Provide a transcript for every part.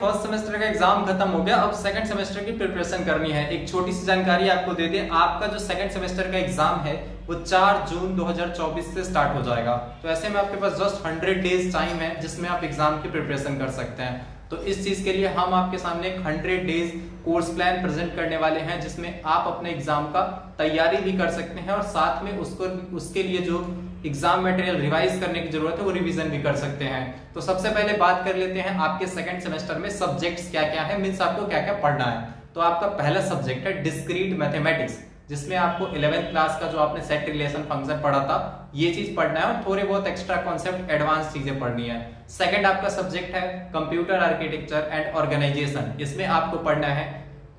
First semester का exam खत्म हो गया, अब सेकंड सेमेस्टर की प्रिपरेशन करनी है। एक छोटी सी जानकारी आपको दे दें, आपका जो सेकंड सेमेस्टर का एग्जाम है वो 4 जून 2024 से स्टार्ट हो जाएगा। तो ऐसे में आपके पास जस्ट 100 डेज टाइम है जिसमें आप एग्जाम की प्रिपरेशन कर सकते हैं। तो इस चीज के लिए हम आपके सामने एक 100 डेज कोर्स प्लान प्रेजेंट करने वाले हैं जिसमें आप अपने एग्जाम का तैयारी भी कर सकते हैं और साथ में उसके लिए जो एग्जाम मटेरियल रिवाइज करने की जरूरत है वो रिवीजन भी कर सकते हैं। तो सबसे पहले बात कर लेते हैं आपके सेकंड सेमेस्टर में सब्जेक्ट्स क्या क्या है, मींस आपको क्या क्या पढ़ना है। तो आपका पहला सब्जेक्ट है डिस्क्रीट मैथमेटिक्स, जिसमें आपको 11th क्लास का जो आपने सेट रिलेशन फंक्शन पढ़ा था ये चीज पढ़ना है और थोड़े बहुत एक्स्ट्रा कॉन्सेप्ट एडवांस चीजें पढ़नी है। सेकंड आपका सब्जेक्ट है कंप्यूटर आर्किटेक्चर एंड ऑर्गेनाइजेशन, इसमें आपको पढ़ना है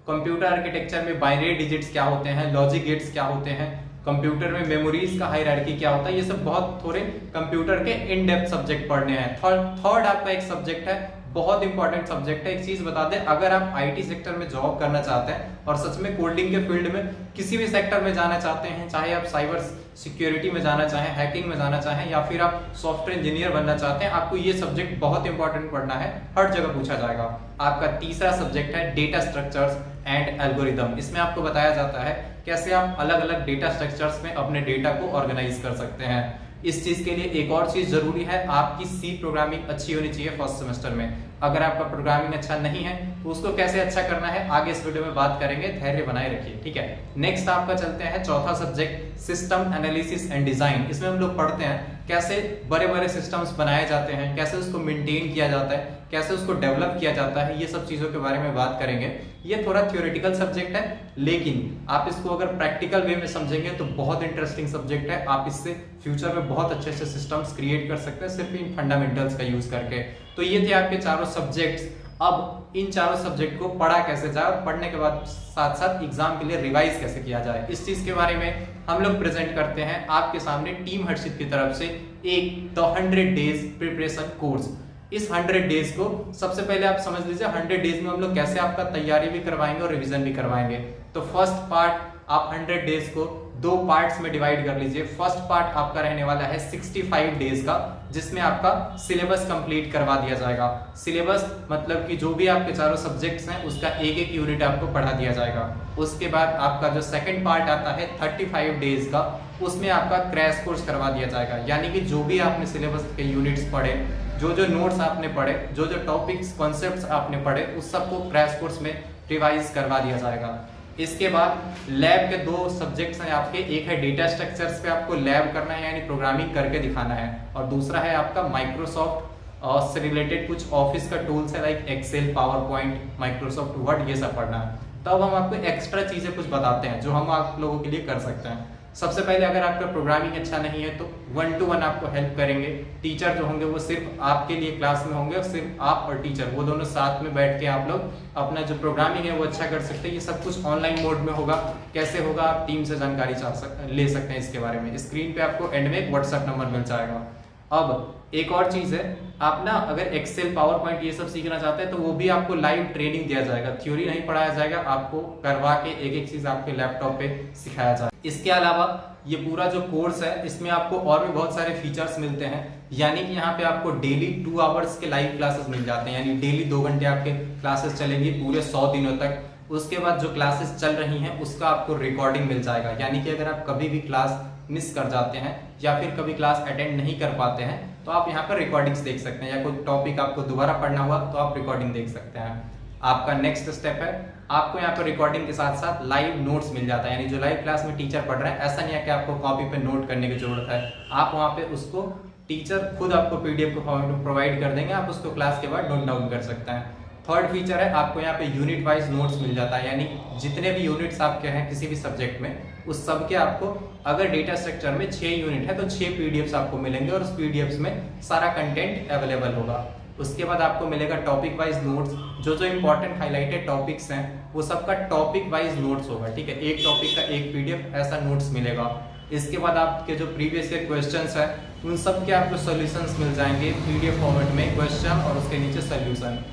कंप्यूटर आर्किटेक्चर में बाइनरी डिजिट्स क्या होते हैं, लॉजिक गेट्स क्या होते हैं, कंप्यूटर में मेमोरीज का हायरार्की क्या होता है, ये सब बहुत थोड़े कंप्यूटर के इन डेप्थ सब्जेक्ट पढ़ने हैं। थर्ड आपका एक सब्जेक्ट है, बहुत इंपॉर्टेंट सब्जेक्ट है। एक चीज बता दें, अगर आप आईटी सेक्टर में जॉब करना चाहते हैं और सच में कोडिंग के फील्ड में किसी भी सेक्टर में जाना चाहते हैं, चाहे आप साइबर सिक्योरिटी में जाना चाहें, हैकिंग में जाना चाहें या फिर आप सॉफ्टवेयर इंजीनियर बनना चाहते हैं, आपको ये सब्जेक्ट बहुत इंपॉर्टेंट पढ़ना है, हर जगह पूछा जाएगा। आपका तीसरा सब्जेक्ट है डेटा स्ट्रक्चर्स एंड एल्गोरिदम, इसमें आपको बताया जाता है कैसे आप अलग अलग डेटा स्ट्रक्चर्स में अपने डेटा को ऑर्गेनाइज कर सकते हैं। इस चीज के लिए एक और चीज जरूरी है, आपकी सी प्रोग्रामिंग अच्छी होनी चाहिए फर्स्ट सेमेस्टर में। अगर आपका प्रोग्रामिंग अच्छा नहीं है तो उसको कैसे अच्छा करना है आगे इस वीडियो में बात करेंगे, धैर्य बनाए रखिए, ठीक है। नेक्स्ट आपका चलते हैं चौथा subject system analysis and design, इसमें हम लोग पढ़ते हैं कैसे बड़े बड़े सिस्टम्स बनाए जाते हैं, कैसे उसको मेंटेन किया जाता है, कैसे उसको डेवलप किया जाता है, ये सब चीजों के बारे में बात करेंगे। ये थोड़ा थ्योरेटिकल सब्जेक्ट है, लेकिन आप इसको अगर प्रैक्टिकल वे में समझेंगे तो बहुत इंटरेस्टिंग सब्जेक्ट है। आप इससे फ्यूचर में बहुत अच्छे अच्छे सिस्टम्स क्रिएट कर सकते हैं सिर्फ इन फंडामेंटल्स का यूज करके। तो ये थे आपके चारों सब्जेक्ट्स। अब इन चारों सब्जेक्ट को पढ़ा कैसे जाए और पढ़ने के बाद साथ साथ एग्जाम के लिए रिवाइज कैसे किया जाए, इस चीज के बारे में हम लोग प्रेजेंट करते हैं आपके सामने टीम हर्षित की तरफ से एक द 100 डेज प्रिपरेशन कोर्स। इस 100 डेज को सबसे पहले आप समझ लीजिए 100 डेज में हम लोग कैसे आपका तैयारी भी करवाएंगे और रिवीजन भी करवाएंगे। तो फर्स्ट पार्ट आप 100 डेज को 2 पार्ट्स में डिवाइड कर लीजिए। फर्स्ट पार्ट आपका रहने वाला है 65 डेज का, जिसमें आपका सिलेबस कंप्लीट करवा दिया जाएगा। सिलेबस मतलब कि जो भी आपके चारों सब्जेक्ट्स हैं उसका एक एक यूनिट आपको पढ़ा दिया जाएगा। उसके बाद आपका जो सेकंड पार्ट आता है 35 डेज का, उसमें आपका क्रैश कोर्स करवा दिया जाएगा। यानी कि जो भी आपने सिलेबस के यूनिट्स पढ़े, जो जो नोट्स आपने पढ़े, जो जो टॉपिक्स कॉन्सेप्ट्स आपने पढ़े, उस सबको क्रैश कोर्स में रिवाइज करवा दिया जाएगा। इसके बाद लैब के 2 सब्जेक्ट्स हैं आपके, एक है डेटा स्ट्रक्चर्स पे आपको लैब करना है यानी प्रोग्रामिंग करके दिखाना है, और दूसरा है आपका माइक्रोसॉफ्ट से रिलेटेड कुछ ऑफिस का टूल्स है like Excel, PowerPoint, Microsoft Word, ये सब पढ़ना है। तब हम आपको एक्स्ट्रा चीजें कुछ बताते हैं जो हम आप लोगों के लिए कर सकते हैं। सबसे पहले अगर आपका प्रोग्रामिंग अच्छा नहीं है तो 1 to 1 आपको हेल्प करेंगे। टीचर जो होंगे वो सिर्फ आपके लिए क्लास में होंगे और सिर्फ आप और टीचर वो दोनों साथ में बैठ के आप लोग अपना जो प्रोग्रामिंग है वो अच्छा कर सकते हैं। ये सब कुछ ऑनलाइन मोड में होगा। कैसे होगा, आप टीम से जानकारी ले सकते हैं इसके बारे में। स्क्रीन पे आपको एंड में एक व्हाट्सएप नंबर मिल जाएगा। अब एक और चीज है, आप ना अगर एक्सेल, पावर पॉइंट ये सब सीखना चाहते हैं तो वो भी आपको लाइव ट्रेनिंग दिया जाएगा, थ्योरी नहीं पढ़ाया जाएगा, आपको करवा के एक एक चीज आपके लैपटॉप पे सिखाया जाएगा। इसके अलावा ये पूरा जो कोर्स है इसमें आपको और भी बहुत सारे फीचर्स मिलते हैं, यानी कि यहाँ पे आपको डेली 2 आवर्स के लाइव क्लासेस मिल जाते हैं, यानी डेली 2 घंटे आपके क्लासेस चलेंगी पूरे 100 दिनों तक। उसके बाद जो क्लासेस चल रही हैं उसका आपको रिकॉर्डिंग मिल जाएगा, यानी कि अगर आप कभी भी क्लास मिस कर जाते हैं या फिर कभी क्लास अटेंड नहीं कर पाते हैं तो आप यहाँ पर रिकॉर्डिंग्स देख सकते हैं, या कोई टॉपिक आपको दोबारा पढ़ना हुआ तो आप रिकॉर्डिंग देख सकते हैं। आपका नेक्स्ट स्टेप है, आपको यहाँ पर रिकॉर्डिंग के साथ साथ लाइव नोट्स मिल जाता है, यानी जो लाइव क्लास में टीचर पढ़ रहे हैं ऐसा नहीं है कि आपको कॉपी पे नोट करने की जरूरत है, आप वहाँ पे उसको टीचर खुद आपको पीडीएफ को फॉर्मेट में प्रोवाइड कर देंगे, आप उसको क्लास के बाद नोट डाउन कर सकते हैं। थर्ड फीचर है, आपको यहाँ पे यूनिट वाइज नोट्स मिल जाता है, यानी जितने भी यूनिट्स आपके हैं किसी भी सब्जेक्ट में उस सब के आपको, अगर डेटा स्ट्रक्चर में 6 यूनिट है तो 6 पीडीएफ्स आपको मिलेंगे और उस पीडीएफ्स में सारा कंटेंट अवेलेबल होगा। उसके बाद आपको मिलेगा टॉपिक वाइज नोट्स, जो जो इंपॉर्टेंट हाईलाइटेड टॉपिक्स हैं वो सबका टॉपिक वाइज नोट्स होगा, ठीक है, एक टॉपिक का एक पीडीएफ ऐसा नोट्स मिलेगा। इसके बाद आपके जो प्रीवियस ईयर क्वेश्चंस हैं उन सब के आपको सॉल्यूशंस मिल जाएंगे पीडीएफ फॉर्मेट में, क्वेश्चन और उसके नीचे सॉल्यूशन।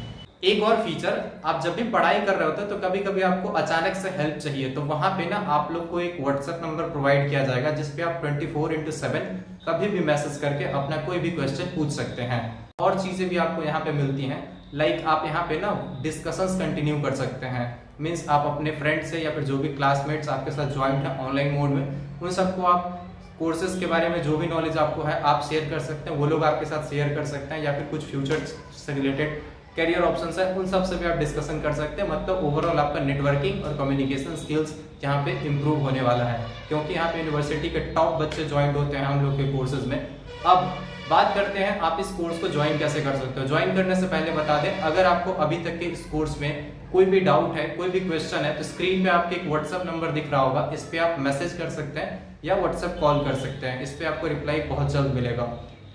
एक और फीचर, आप जब भी पढ़ाई कर रहे होते हैं तो कभी कभी आपको अचानक से हेल्प चाहिए, तो वहां पे ना आप लोग को एक व्हाट्सएप नंबर प्रोवाइड किया जाएगा जिसपे आप 24/7 कभी भी मैसेज करके अपना कोई भी क्वेश्चन पूछ सकते हैं। और चीजें भी आपको यहाँ पे मिलती हैं, लाइक आप यहाँ पे ना डिस्कशंस कंटिन्यू कर सकते हैं। मीन्स आप अपने फ्रेंड से या फिर जो भी क्लासमेट्स आपके साथ ज्वाइंट है ऑनलाइन मोड में, उन सबको आप कोर्सेज के बारे में जो भी नॉलेज आपको है आप शेयर कर सकते हैं, वो लोग आपके साथ शेयर कर सकते हैं, या फिर कुछ फ्यूचर से रिलेटेड कैरियर ऑप्शंस है उन सब से भी आप डिस्कशन कर सकते हैं। मतलब ओवरऑल आपका नेटवर्किंग और कम्युनिकेशन स्किल्स यहाँ पे इम्प्रूव होने वाला है, क्योंकि यहाँ पे यूनिवर्सिटी के टॉप बच्चे ज्वाइन होते हैं हम लोग के कोर्सेज में। अब बात करते हैं आप इस कोर्स को ज्वाइन कैसे कर सकते हो। ज्वाइन करने से पहले बता दें, अगर आपको अभी तक के इस कोर्स में कोई भी डाउट है, कोई भी क्वेश्चन है, तो स्क्रीन पे आपके एक व्हाट्सएप नंबर दिख रहा होगा, इस पे आप मैसेज कर सकते हैं या व्हाट्सएप कॉल कर सकते हैं। इस पे आपको रिप्लाई बहुत जल्द मिलेगा।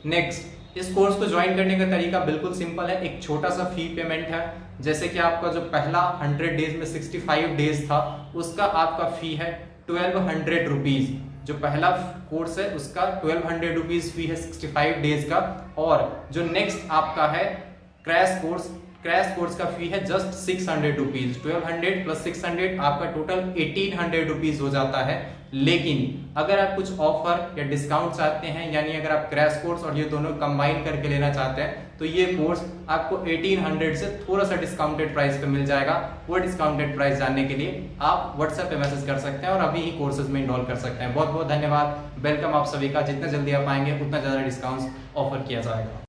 नेक्स्ट, इस कोर्स को ज्वाइन करने का तरीका बिल्कुल सिंपल है। एक छोटा सा फी पेमेंट है, जैसे कि आपका जो पहला 100 डेज में 65 डेज था उसका आपका फी है 1200 रुपीज। जो पहला कोर्स है उसका 1200 रुपीज फी है 65 डेज का। और जो नेक्स्ट आपका है क्रैश कोर्स का फी है जस्ट 600 रुपीज। 1200 प्लस 600 आपका टोटल 1800 रुपीज हो जाता है। लेकिन अगर आप कुछ ऑफर या डिस्काउंट चाहते हैं, यानी अगर आप क्रैश कोर्स और ये दोनों कंबाइन करके लेना चाहते हैं, तो ये कोर्स आपको 1800 से थोड़ा सा डिस्काउंटेड प्राइस पे मिल जाएगा। वो डिस्काउंटेड प्राइस जानने के लिए आप व्हाट्सएप पे मैसेज कर सकते हैं और अभी ही कोर्सेज में इनरोल कर सकते हैं। बहुत बहुत धन्यवाद, वेलकम आप सभी का। जितना जल्दी आप आएंगे उतना ज्यादा डिस्काउंट ऑफर किया जाएगा।